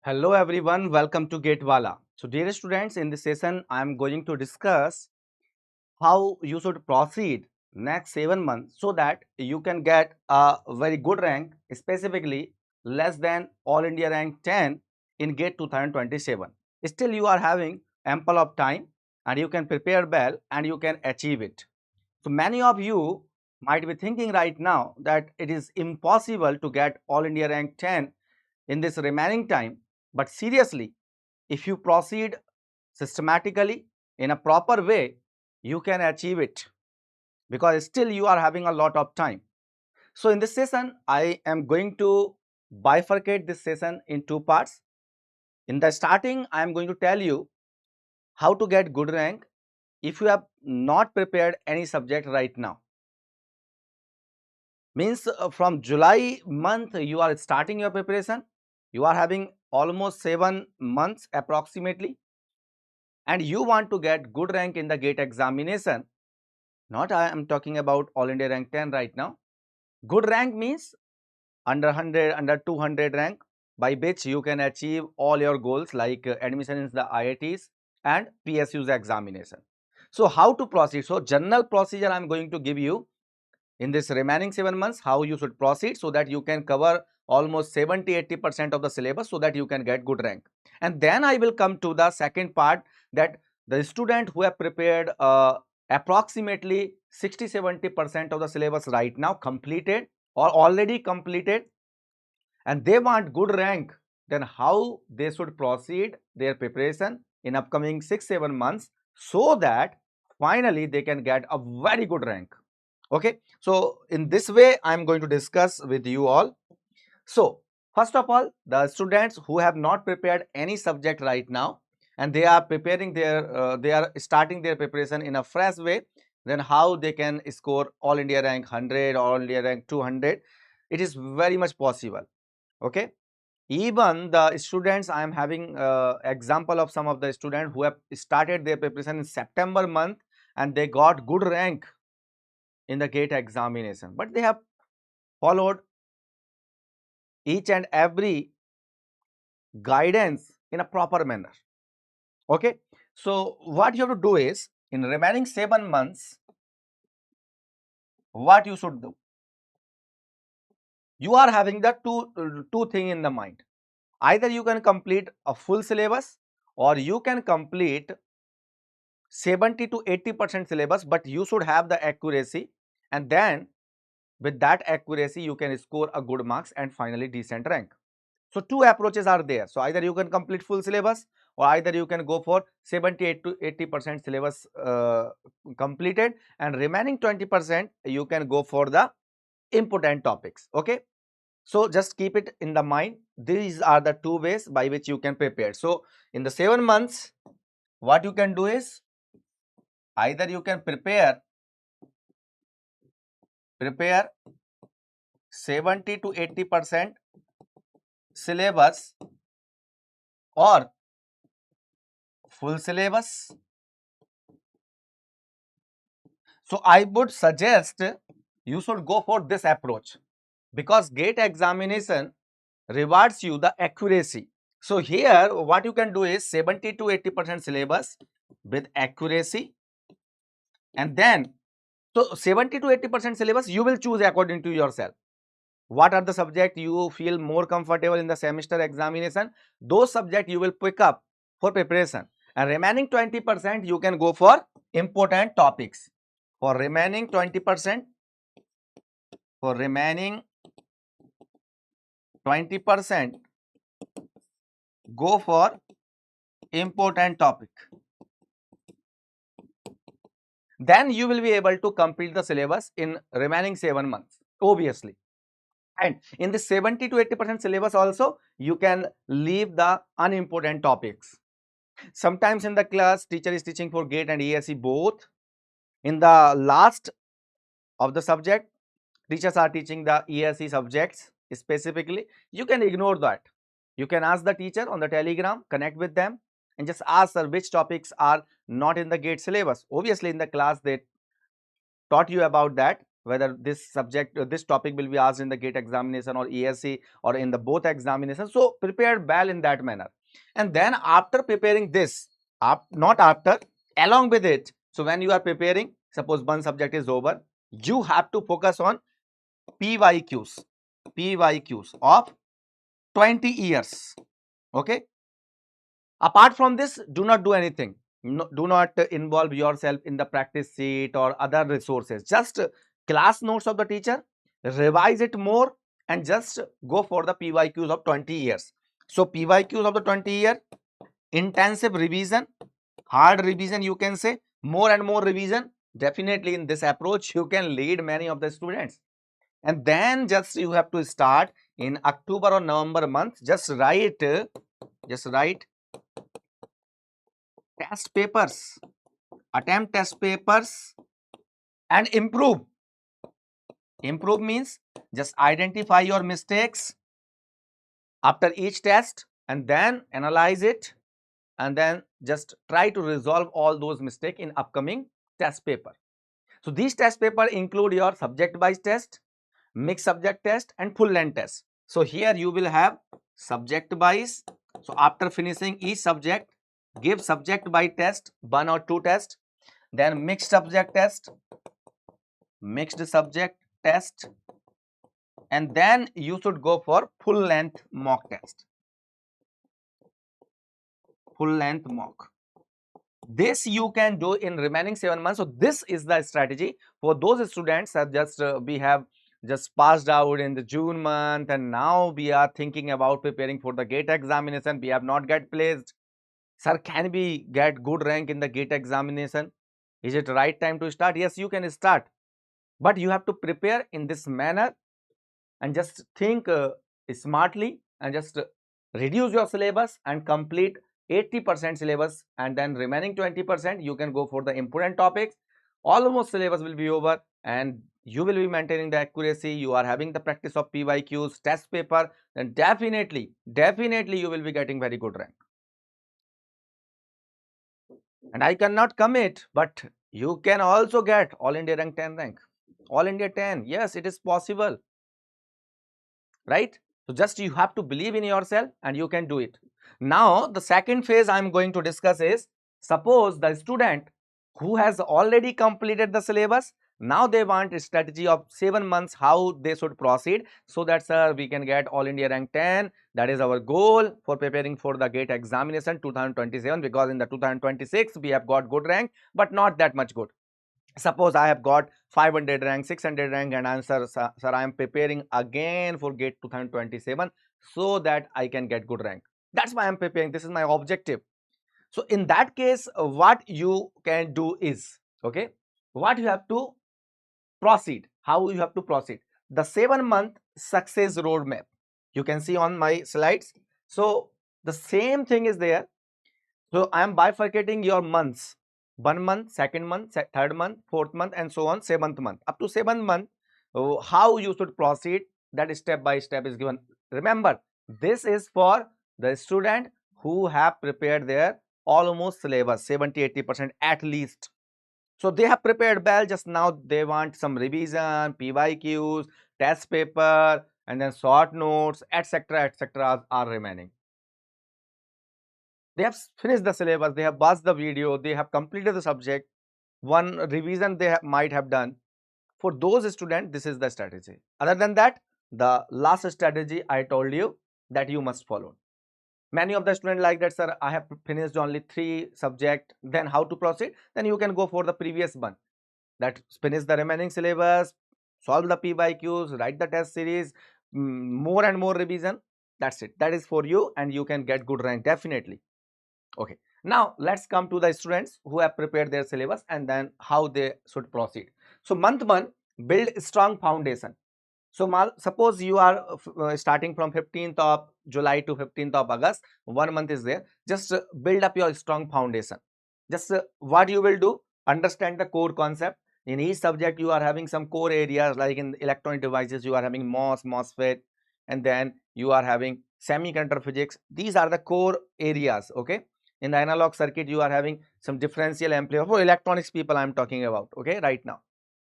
Hello everyone, welcome to Wallah. So dear students, in this session I am going to discuss how you should proceed next 7 months so that you can get a very good rank, specifically less than All India rank 10 in GATE 2027. Still you are having ample of time and you can prepare well and you can achieve it. So many of you might be thinking right now that it is impossible to get All India rank 10 in this remaining time, but seriously, if you proceed systematically in a proper way, you can achieve it because still you are having a lot of time. So in this session, I am going to bifurcate this session in two parts. In the starting, I am going to tell you how to get good rank if you have not prepared any subject right now. Means from July month, you are starting your preparation. You are having almost 7 months approximately, and you want to get good rank in the GATE examination. Not I am talking about All India rank 10 right now. Good rank means under 100, under 200 rank, by which you can achieve all your goals like admission in the IITs and PSUs examination. So how to proceed? So general procedure I am going to give you in this remaining 7 months, how you should proceed so that you can cover almost 70-80% of the syllabus so that you can get good rank. And then I will come to the second part, that the student who have prepared approximately 60-70% of the syllabus right now completed or already completed, and they want good rank, then how they should proceed their preparation in upcoming 6-7 months so that finally they can get a very good rank. Okay, so in this way I am going to discuss with you all. So first of all, the students who have not prepared any subject right now and they are preparing their they are starting their preparation in a fresh way, then how they can score All India rank 100 or All India rank 200, it is very much possible. Okay, even the students, I am having example of some of the students who have started their preparation in September month and they got good rank in the GATE examination, but they have followed each and every guidance in a proper manner. Okay, so what you have to do is, in remaining 7 months, what you should do, you are having the two thing in the mind. Either you can complete a full syllabus or you can complete 70-80% syllabus, but you should have the accuracy, and then with that accuracy you can score a good marks and finally decent rank. So two approaches are there. So either you can complete full syllabus or either you can go for 78-80% syllabus completed, and remaining 20% you can go for the important topics. Okay, so just keep it in the mind. These are the two ways by which you can prepare. So in the 7 months, what you can do is, either you can prepare 70-80% syllabus or full syllabus. So I would suggest you should go for this approach because GATE examination rewards you the accuracy. So here what you can do is 70-80% syllabus with accuracy, and then so 70-80% syllabus you will choose according to yourself. What are the subjects you feel more comfortable in the semester examination? Those subjects you will pick up for preparation, and remaining 20% you can go for important topics. For remaining 20%, go for important topic. Then you will be able to complete the syllabus in remaining 7 months, obviously. And in the 70-80% syllabus also, you can leave the unimportant topics. Sometimes in the class, teacher is teaching for GATE and ESE both. In the last of the subject, teachers are teaching the ESE subjects specifically. You can ignore that. You can ask the teacher on the Telegram, connect with them and just ask her which topics are not in the GATE syllabus. Obviously in the class they taught you about that, whether this subject, this topic will be asked in the GATE examination or ESC or in the both examinations. So prepare well in that manner. And then after preparing this, not after, along with it. So when you are preparing, suppose one subject is over, you have to focus on PYQs of 20 years. Okay. Apart from this, do not do anything. No, do not involve yourself in the practice sheet or other resources. Just class notes of the teacher, revise it more, and just go for the PYQs of 20 years. So PYQs of the 20 year, intensive revision, hard revision, you can say, more and more revision. Definitely in this approach, you can lead many of the students. And then just you have to start in October or November month. Just write test papers, attempt test papers, and improve. Improve means just identify your mistakes after each test and then analyze it, and then just try to resolve all those mistakes in upcoming test paper. So these test paper include your subject wise test, mixed subject test, and full length test. So here you will have subject wise. So after finishing each subject, give subject wise test, 1 or 2 tests, then mixed subject test, and then you should go for full length mock test. Full length mock. This you can do in remaining 7 months. So this is the strategy for those students that just we have just passed out in the June month, and now we are thinking about preparing for the GATE examination. We have not get placed. Sir, can we get good rank in the GATE examination? Is it right time to start? Yes, you can start, but you have to prepare in this manner and just think smartly and just reduce your syllabus and complete 80% syllabus, and then remaining 20% you can go for the important topics. Almost syllabus will be over and you will be maintaining the accuracy. You are having the practice of PYQs, test paper, then definitely you will be getting very good rank. And I cannot commit, but you can also get All India rank 10 rank. All India 10, yes, it is possible, right? So just you have to believe in yourself and you can do it. Now the second phase I am going to discuss is, suppose the student who has already completed the syllabus, now they want a strategy of 7 months how they should proceed, so that sir we can get All India rank 10. That is our goal for preparing for the GATE examination 2027, because in the 2026 we have got good rank but not that much good. Suppose I have got 500 rank, 600 rank, and answer, sir, I am preparing again for GATE 2027 so that I can get good rank. That's why I am preparing. This is my objective. So in that case, what you can do is, okay, what you have to proceed, how you have to proceed. The 7-month success roadmap, you can see on my slides. So the same thing is there. So I am bifurcating your months. 1 month, 2nd month, 3rd month, 4th month, and so on, 7th month. Up to 7th month, how you should proceed, that step by step is given. Remember, this is for the student who have prepared their almost syllabus, 70-80% at least. So they have prepared well, just now they want some revision, PYQs, test paper, and then short notes, etc. are remaining. They have finished the syllabus, they have watched the video, they have completed the subject, one revision they might have done. For those students, this is the strategy. Other than that, the last strategy I told you that you must follow. Many of the students like that, sir, I have finished only 3 subjects, then how to proceed? Then you can go for the previous one. That finish the remaining syllabus, solve the PYQs, write the test series, more and more revision. That's it. That is for you and you can get good rank definitely. Okay, now let's come to the students who have prepared their syllabus and then how they should proceed. So month 1, build strong foundation. So suppose you are starting from 15th of July to 15th of August, 1 month is there. Just build up your strong foundation. Just what you will do, understand the core concept. In each subject you are having some core areas, like in electronic devices you are having MOSFET, and then you are having semiconductor physics. These are the core areas. Okay, in the analog circuit you are having some differential amplifier. For electronics people I am talking about, okay, right now.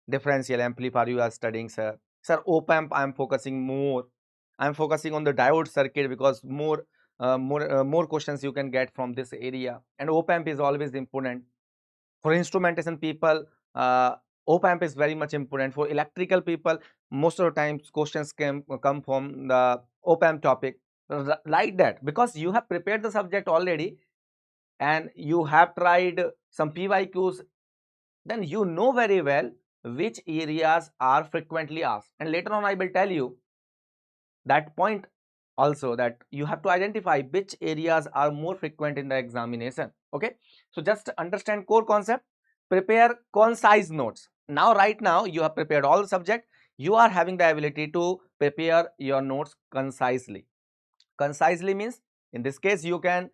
differential amplifier you are studying, sir. Sir, op-amp I am focusing more. I am focusing on the diode circuit because more questions you can get from this area, and op-amp is always important. For instrumentation people, op-amp is very much important. For electrical people, most of the times questions can come from the op-amp topic, like that, because you have prepared the subject already and you have tried some PYQs, then you know very well which areas are frequently asked, and later on I will tell you that point also, that you have to identify which areas are more frequent in the examination. Okay, so just understand core concept, prepare concise notes. Now right now you have prepared all the subject, you are having the ability to prepare your notes concisely. Concisely means, in this case you can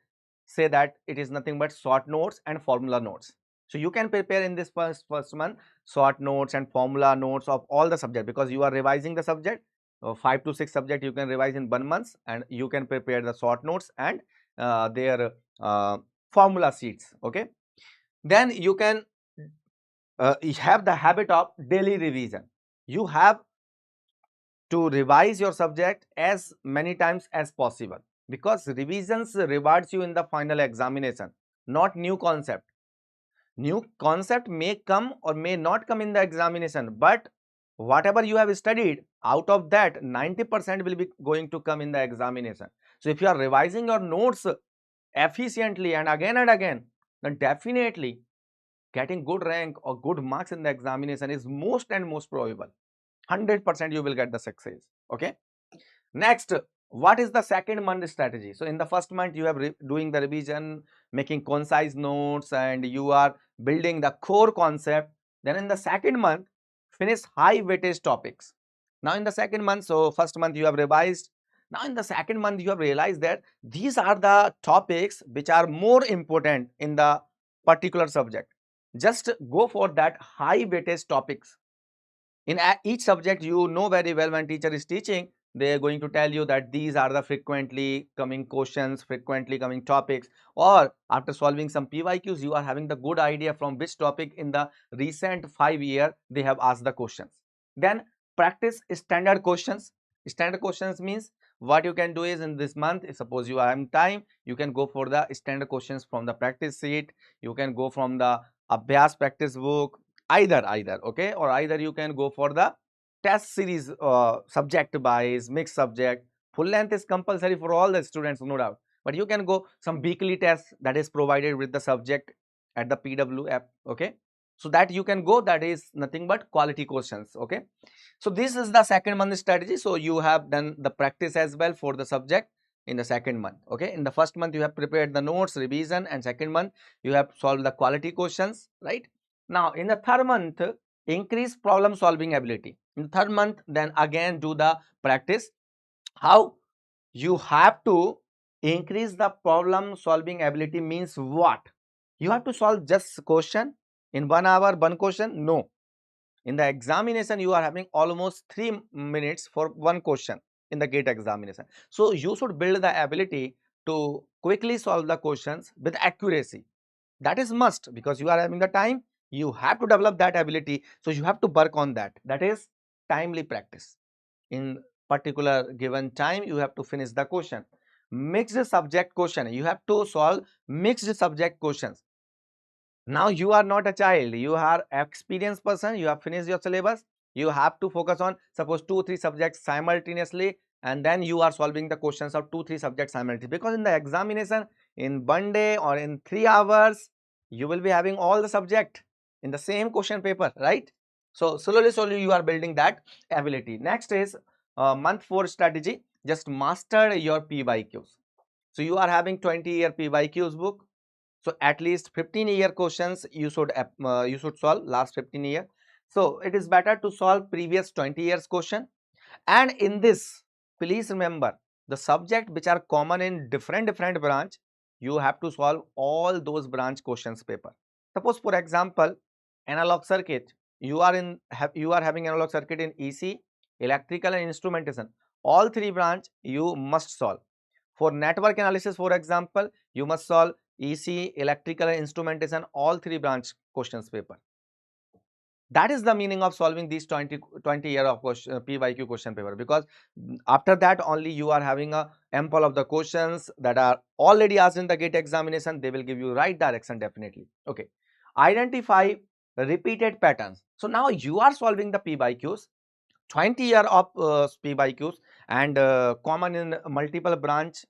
say that it is nothing but short notes and formula notes. So you can prepare in this first month short notes and formula notes of all the subject, because you are revising the subject. 5 to 6 subject you can revise in 1 month, and you can prepare the short notes and their formula sheets. Okay, then you can have the habit of daily revision. You have to revise your subject as many times as possible, because revisions rewards you in the final examination, not new concept. New concept may come or may not come in the examination, but whatever you have studied, out of that 90% will be going to come in the examination. So if you are revising your notes efficiently and again, then definitely getting good rank or good marks in the examination is most and most probable. 100% you will get the success. Okay, next, what is the second month strategy? So in the first month you have doing the revision, making concise notes, and you are building the core concept. Then in the second month, finish high weightage topics. Now in the second month, so first month you have revised, now in the second month you have realized that these are the topics which are more important in the particular subject. Just go for that high weightage topics. In each subject, you know very well, when teacher is teaching, they are going to tell you that these are the frequently coming questions, frequently coming topics, or after solving some PYQs, you are having the good idea from which topic in the recent 5 year they have asked the questions. Then practice standard questions. Standard questions means, what you can do is, in this month, suppose you are having time, you can go for the standard questions from the practice sheet, you can go from the Abhyas practice book, either, okay, or either you can go for the test series, subject wise, mixed subject. Full length is compulsory for all the students, no doubt, but you can go some weekly test that is provided with the subject at the PW app. Okay, so that you can go, that is nothing but quality questions. Okay, so this is the second month strategy. So you have done the practice as well for the subject in the second month. Okay, in the first month you have prepared the notes, revision, and second month you have solved the quality questions, right? Now in the third month, increase problem solving ability. In the third month, then again do the practice. How? You have to increase the problem solving ability means what? You have to solve just question in 1 hour, one question? No. In the examination, you are having almost 3 minutes for one question in the GATE examination. So you should build the ability to quickly solve the questions with accuracy. That is must, because you are having the time, you have to develop that ability. So you have to work on that. That is timely practice. In particular given time, you have to finish the question. Mixed subject question, you have to solve mixed subject questions. Now you are not a child, you are experienced person, you have finished your syllabus, you have to focus on suppose 2-3 subjects simultaneously, and then you are solving the questions of 2-3 subjects simultaneously, because in the examination, in 1 day or in 3 hours, you will be having all the subject in the same question paper, right? So slowly you are building that ability. Next is month 4 strategy. Just master your PYQs. So you are having 20-year PYQs book. So at least 15-year questions you should solve last 15 year. So it is better to solve previous 20 years question. And in this, please remember, the subject which are common in different branch, you have to solve all those branch questions paper. Suppose for example, analog circuit, you are having analog circuit in EC, electrical and instrumentation. All 3 branch you must solve. For network analysis, for example, you must solve EC, electrical and instrumentation, all 3 branch questions paper. That is the meaning of solving these 20 year of PYQ question paper, because after that only you are having a ample of the questions that are already asked in the GATE examination. They will give you right direction definitely. Okay. Identify repeated patterns. So now you are solving the PYQs, 20 year of PYQs, and common in multiple branch.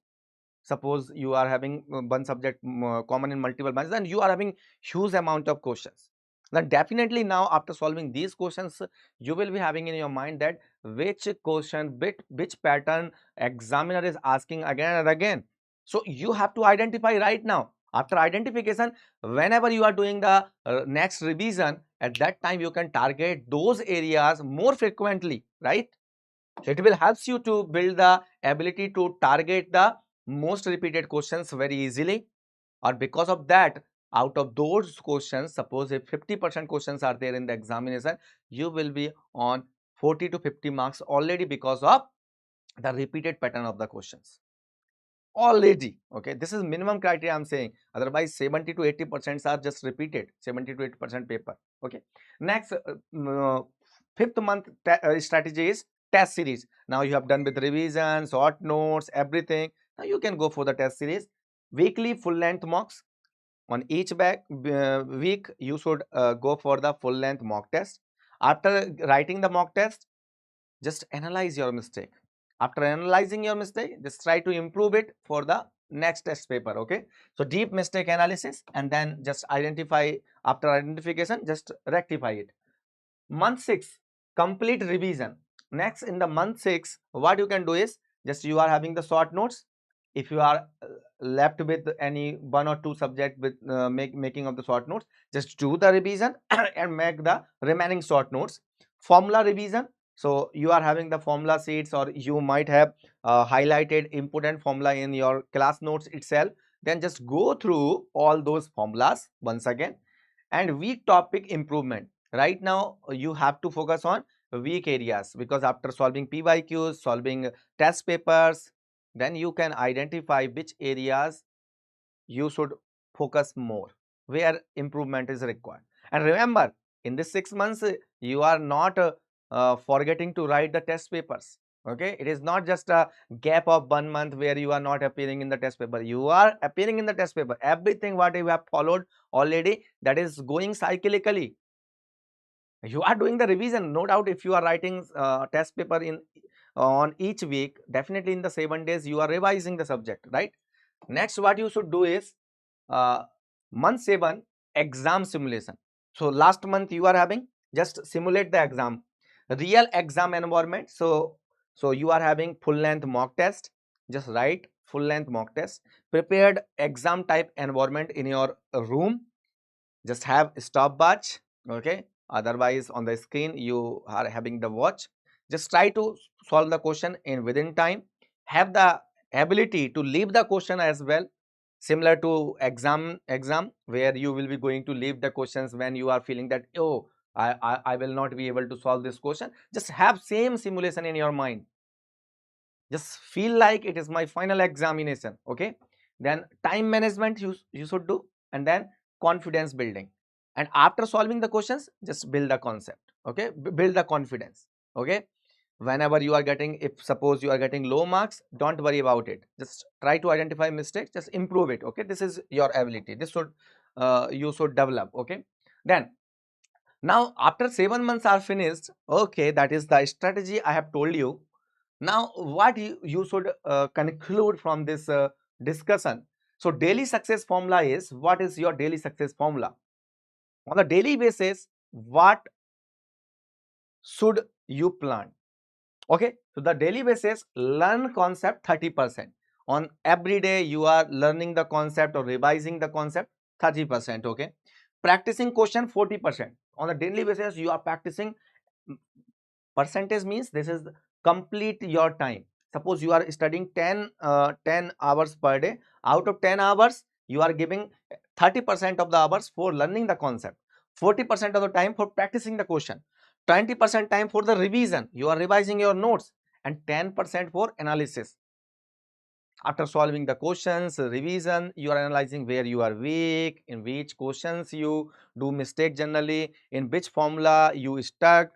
Suppose you are having one subject common in multiple branches, and you are having huge amount of questions. Then definitely now after solving these questions, you will be having in your mind that which question, which pattern examiner is asking again and again. So you have to identify right now. After identification, whenever you are doing the next revision, at that time you can target those areas more frequently, right? So it will helps you to build the ability to target the most repeated questions very easily. Or because of that, out of those questions, suppose if 50% questions are there in the examination, you will be on 40 to 50 marks already because of the repeated pattern of the questions already. Okay, this is minimum criteria I'm saying, otherwise 70 to 80% are just repeated, 70 to 80% paper. Okay, next fifth month strategy is test series. Now you have done with revision, short notes, everything. Now you can go for the test series. Weekly full length mocks. On each week you should go for the full length mock test. After writing the mock test, just analyze your mistake. After analyzing your mistake, just try to improve it for the next test paper. Okay, so deep mistake analysis, and then just identify. After identification, just rectify it. Month 6, complete revision. Next, in the month 6, what you can do is, just you are having the short notes. If you are left with any one or two subject with making of the short notes, just do the revision and make the remaining short notes. Formula revision. So you are having the formula sheets, or you might have highlighted important formula in your class notes itself. Then just go through all those formulas once again. And weak topic improvement. Right now you have to focus on weak areas, because after solving PYQs, solving test papers, then you can identify which areas you should focus more, where improvement is required. And remember, in this 6 months, you are not forgetting to write the test papers. Okay, it is not just a gap of 1 month where you are not appearing in the test paper. You are appearing in the test paper. Everything what you have followed already, that is going cyclically. You are doing the revision, no doubt. If you are writing test paper in on each week, definitely in the 7 days you are revising the subject, right? Next, what you should do is uh, month 7 exam simulation. So last month you are having, just simulate the exam, real exam environment. So you are having full length mock test. Just write full length mock test, prepared exam type environment in your room. Just have stopwatch. Okay, otherwise on the screen you are having the watch. Just try to solve the question in within time. Have the ability to leave the question as well, similar to exam where you will be going to leave the questions when you are feeling that, oh, I will not be able to solve this question. Just have same simulation in your mind. Just feel like it is my final examination. Okay, then time management you should do, and then confidence building. And after solving the questions, just build the concept. Okay, build the confidence. Okay, whenever you are getting, if suppose you are getting low marks, don't worry about it. Just try to identify mistakes, just improve it. Okay, this is your ability. This should you should develop. Okay, then now after 7 months are finished, okay, that is the strategy I have told you. Now, what you should conclude from this discussion. So, daily success formula is, what is your daily success formula? On a daily basis, what should you plan? Okay, so the daily basis, learn concept 30%. On every day, you are learning the concept or revising the concept 30%. Okay, practicing question 40%. On a daily basis, you are practicing. Percentage means this is complete your time. Suppose you are studying 10 hours per day. Out of 10 hours, you are giving 30% of the hours for learning the concept, 40% of the time for practicing the question, 20% time for the revision, you are revising your notes, and 10% for analysis. After solving the questions, revision, you are analyzing where you are weak, in which questions you do mistake generally, in which formula you stuck,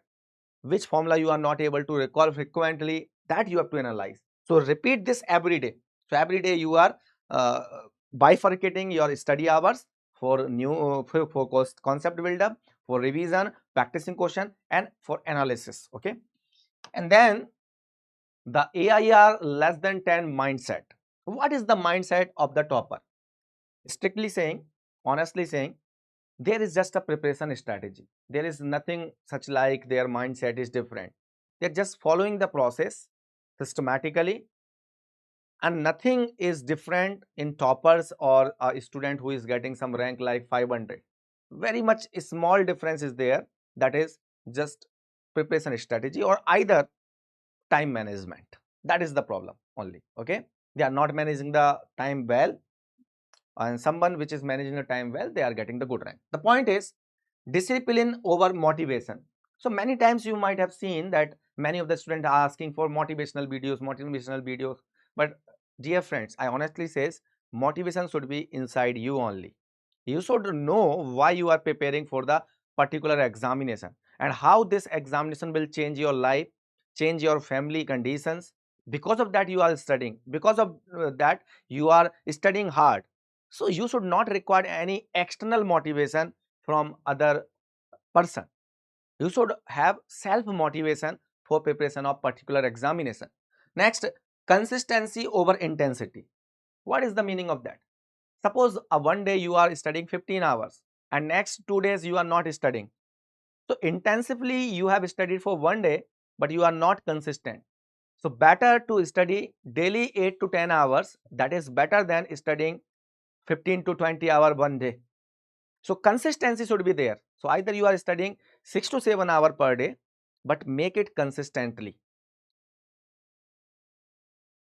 which formula you are not able to recall frequently, that you have to analyze. So repeat this every day. So every day you are uh, bifurcating your study hours for new for concept build up, for revision, practicing question, and for analysis. Okay, and then the AIR less than 10 mindset. What is the mindset of the topper? Strictly saying, honestly saying, there is just a preparation strategy. There is nothing such like their mindset is different. They're just following the process systematically, and nothing is different in toppers or a student who is getting some rank like 500. Very much a small difference is there. That is just preparation strategy or either time management. That is the problem only. Okay, they are not managing the time well, and someone which is managing the time well, they are getting the good rank. The point is discipline over motivation. So many times you might have seen that many of the students are asking for motivational videos, but dear friends, I honestly says motivation should be inside you only. You should know why you are preparing for the particular examination and how this examination will change your life, change your family conditions. Because of that you are studying, because of that you are studying hard. So you should not require any external motivation from other person. You should have self motivation for preparation of particular examination. Next, consistency over intensity. What is the meaning of that? Suppose one day you are studying 15 hours and next 2 days you are not studying. So intensively you have studied for one day, but you are not consistent. So better to study daily 8 to 10 hours. That is better than studying 15 to 20 hours one day. So consistency should be there. So either you are studying 6 to 7 hours per day, but make it consistently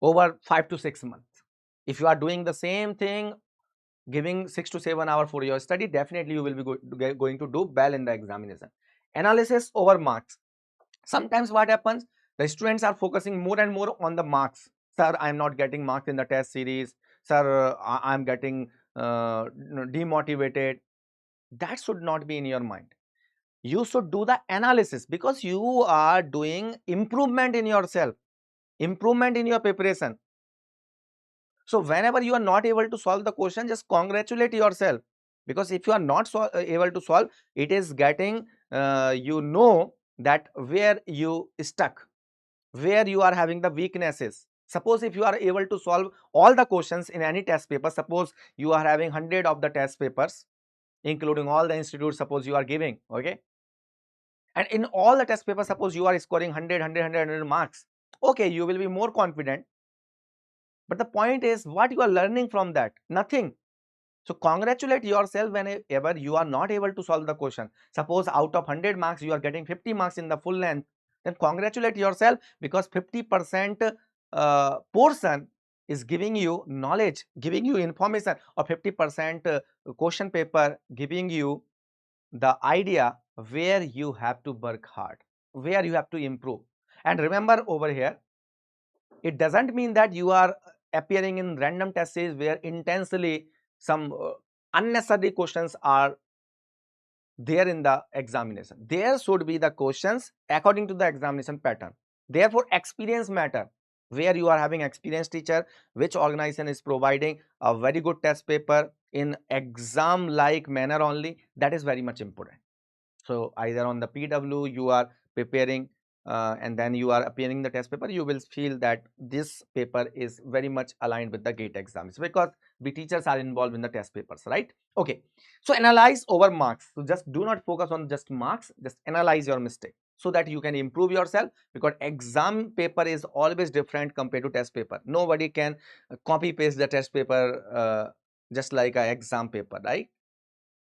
over 5 to 6 months. If you are doing the same thing, giving 6 to 7 hours for your study, definitely you will be going to do well in the examination. Analysis over marks. Sometimes what happens, the students are focusing more and more on the marks. Sir, I am not getting marks in the test series. Sir, I am getting demotivated. That should not be in your mind. You should do the analysis because you are doing improvement in yourself, improvement in your preparation. So whenever you are not able to solve the question, just congratulate yourself, because if you are not able to solve, it is getting you know that where you stuck, where you are having the weaknesses. Suppose if you are able to solve all the questions in any test paper, suppose you are having 100 of the test papers including all the institutes, suppose you are giving, okay, and in all the test papers suppose you are scoring 100 marks, okay, you will be more confident. But the point is, what you are learning from that? Nothing. So congratulate yourself whenever you are not able to solve the question. Suppose out of 100 marks you are getting 50 marks in the full length, then congratulate yourself, because 50% portion is giving you knowledge, giving you information, or 50% question paper giving you the idea where you have to work hard, where you have to improve. And remember over here, it doesn't mean that you are appearing in random test series where intensely some unnecessary questions are there in the examination. There should be the questions according to the examination pattern. Therefore experience matter, where you are having experienced teacher, which organization is providing a very good test paper in exam like manner only, that is very much important. So either on the PW you are preparing and then you are appearing the test paper, you will feel that this paper is very much aligned with the GATE exams, because the teachers are involved in the test papers, right? Okay, so analyze over marks. So just do not focus on just marks, just analyze your mistake so that you can improve yourself, because exam paper is always different compared to test paper. Nobody can copy paste the test paper just like an exam paper, right?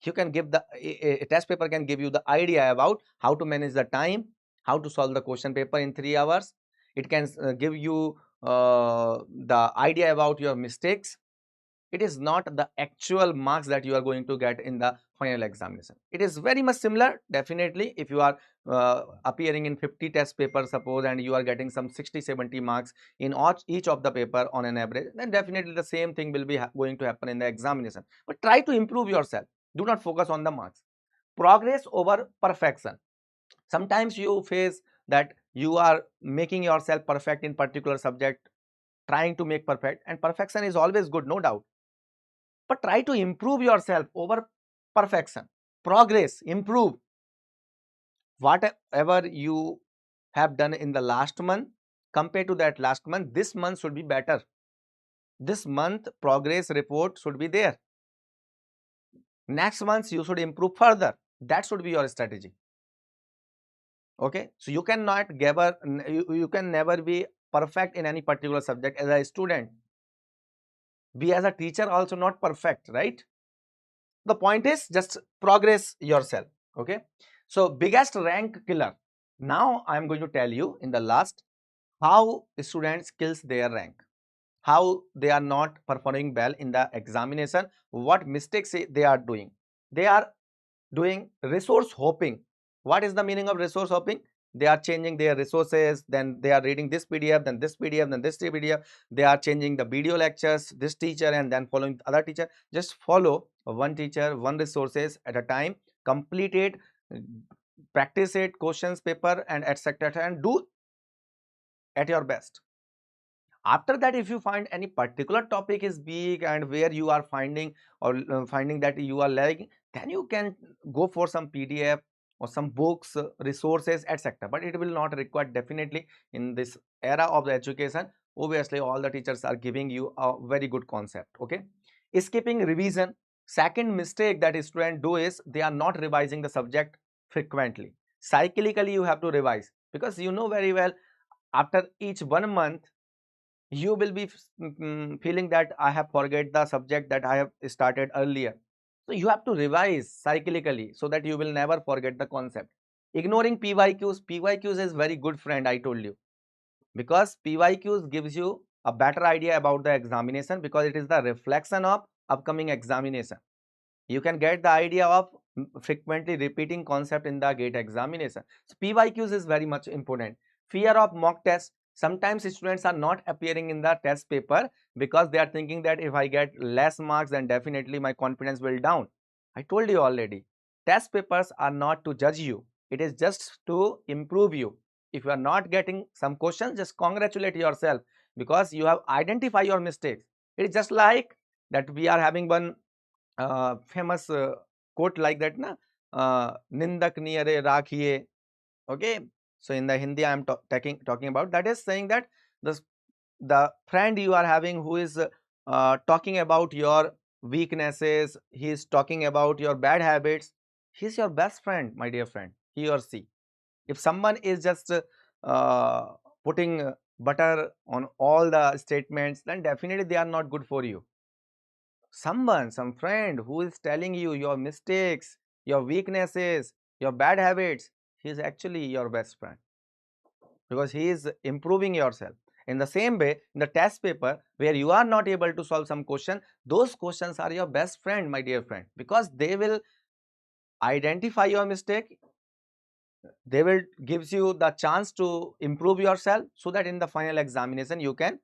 You can give a test paper can give you the idea about how to manage the time, how to solve the question paper in 3 hours. It can give you the idea about your mistakes. It is not the actual marks that you are going to get in the final examination. It is very much similar. Definitely, if you are appearing in 50 test papers, suppose, and you are getting some 60-70 marks in each of the paper on an average, then definitely the same thing will be going to happen in the examination. But try to improve yourself. Do not focus on the marks. Progress over perfection. Sometimes you face that you are making yourself perfect in particular subject, trying to make perfect, and perfection is always good, no doubt, but try to improve yourself over perfection. Progress, improve. Whatever you have done in the last month, compared to that last month, this month should be better. This month progress report should be there. Next month you should improve further. That should be your strategy. Okay, so you cannot you can never be perfect in any particular subject as a student. Be as a teacher also not perfect, right? The point is just progress yourself. Okay, so biggest rank killer. Now I am going to tell you in the last how students kills their rank, how they are not performing well in the examination, what mistakes they are doing. They are doing resource hopping. What is the meaning of resource hopping? They are changing their resources, then they are reading this PDF, then this PDF, then this PDF. They are changing the video lectures, this teacher, and then following other teacher. Just follow one teacher, one resources at a time, complete it, practice it, questions paper, and etc. and do at your best. After that, if you find any particular topic is weak and where you are finding or finding that you are lagging, then you can go for some PDF or some books, resources, etc. But it will not require definitely in this era of the education. Obviously, all the teachers are giving you a very good concept. Okay, skipping revision. Second mistake that students do is they are not revising the subject frequently. Cyclically, you have to revise because you know very well after each 1 month you will be feeling that I have forget the subject that I have started earlier. So you have to revise cyclically so that you will never forget the concept. Ignoring PYQs. PYQs is very good friend, I told you, because PYQs gives you a better idea about the examination because it is the reflection of upcoming examination. You can get the idea of frequently repeating concept in the GATE examination. So PYQs is very much important. Fear of mock test. Sometimes students are not appearing in the test paper because they are thinking that if I get less marks then definitely my confidence will down. I told you already, test papers are not to judge you. It is just to improve you. If you are not getting some questions, just congratulate yourself because you have identified your mistakes. It is just like that we are having one famous quote like that na, nindak niyare rakhiye. Okay, so in the Hindi I am talking about, that is saying that the friend you are having who is talking about your weaknesses, he is talking about your bad habits, he is your best friend, my dear friend, he or she. If someone is just uh, putting butter on all the statements, then definitely they are not good for you. Some friend who is telling you your mistakes, your weaknesses, your bad habits, he is actually your best friend because he is improving yourself. In the same way, in the test paper where you are not able to solve some question, those questions are your best friend, my dear friend, because they will identify your mistake, they will gives you the chance to improve yourself so that in the final examination you can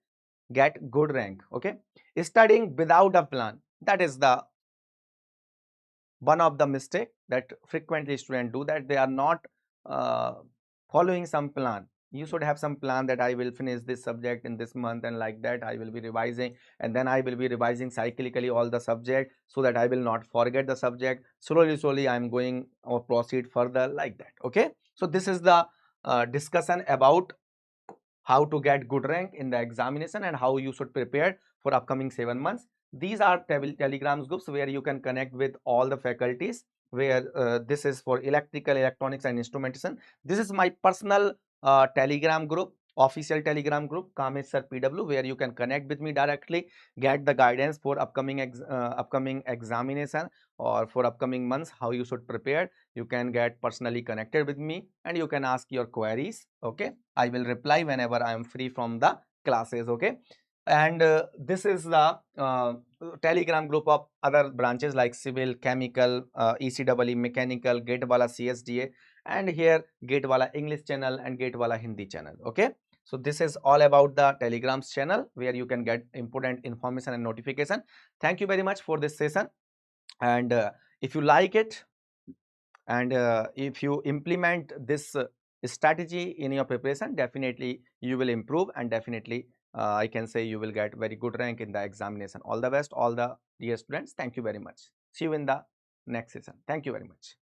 get good rank. Okay, studying without a plan, that is the one of the mistake that frequently students do, that they are not uh, following some plan. You should have some plan that I will finish this subject in this month, and like that I will be revising, and then I will be revising cyclically all the subject so that I will not forget the subject. Slowly I am going or proceed further like that. Okay, so this is the discussion about how to get good rank in the examination and how you should prepare for upcoming 7 months. These are telegram groups where you can connect with all the faculties, where this is for electrical, electronics and instrumentation. This is my personal telegram group, official telegram group, Kamesh sir PW, where you can connect with me directly, get the guidance for upcoming examination or for upcoming months, how you should prepare. You can get personally connected with me and you can ask your queries. Okay, I will reply whenever I am free from the classes. Okay, And this is the telegram group of other branches like civil, chemical, ECEE, mechanical, gatewala CSDA, and here gatewala English channel and gatewala Hindi channel. Okay, so this is all about the telegrams channel where you can get important information and notification. Thank you very much for this session, and if you like it, and if you implement this strategy in your preparation, definitely you will improve, and definitely I can say you will get very good rank in the examination. All the best, all the dear students. Thank you very much. See you in the next session. Thank you very much.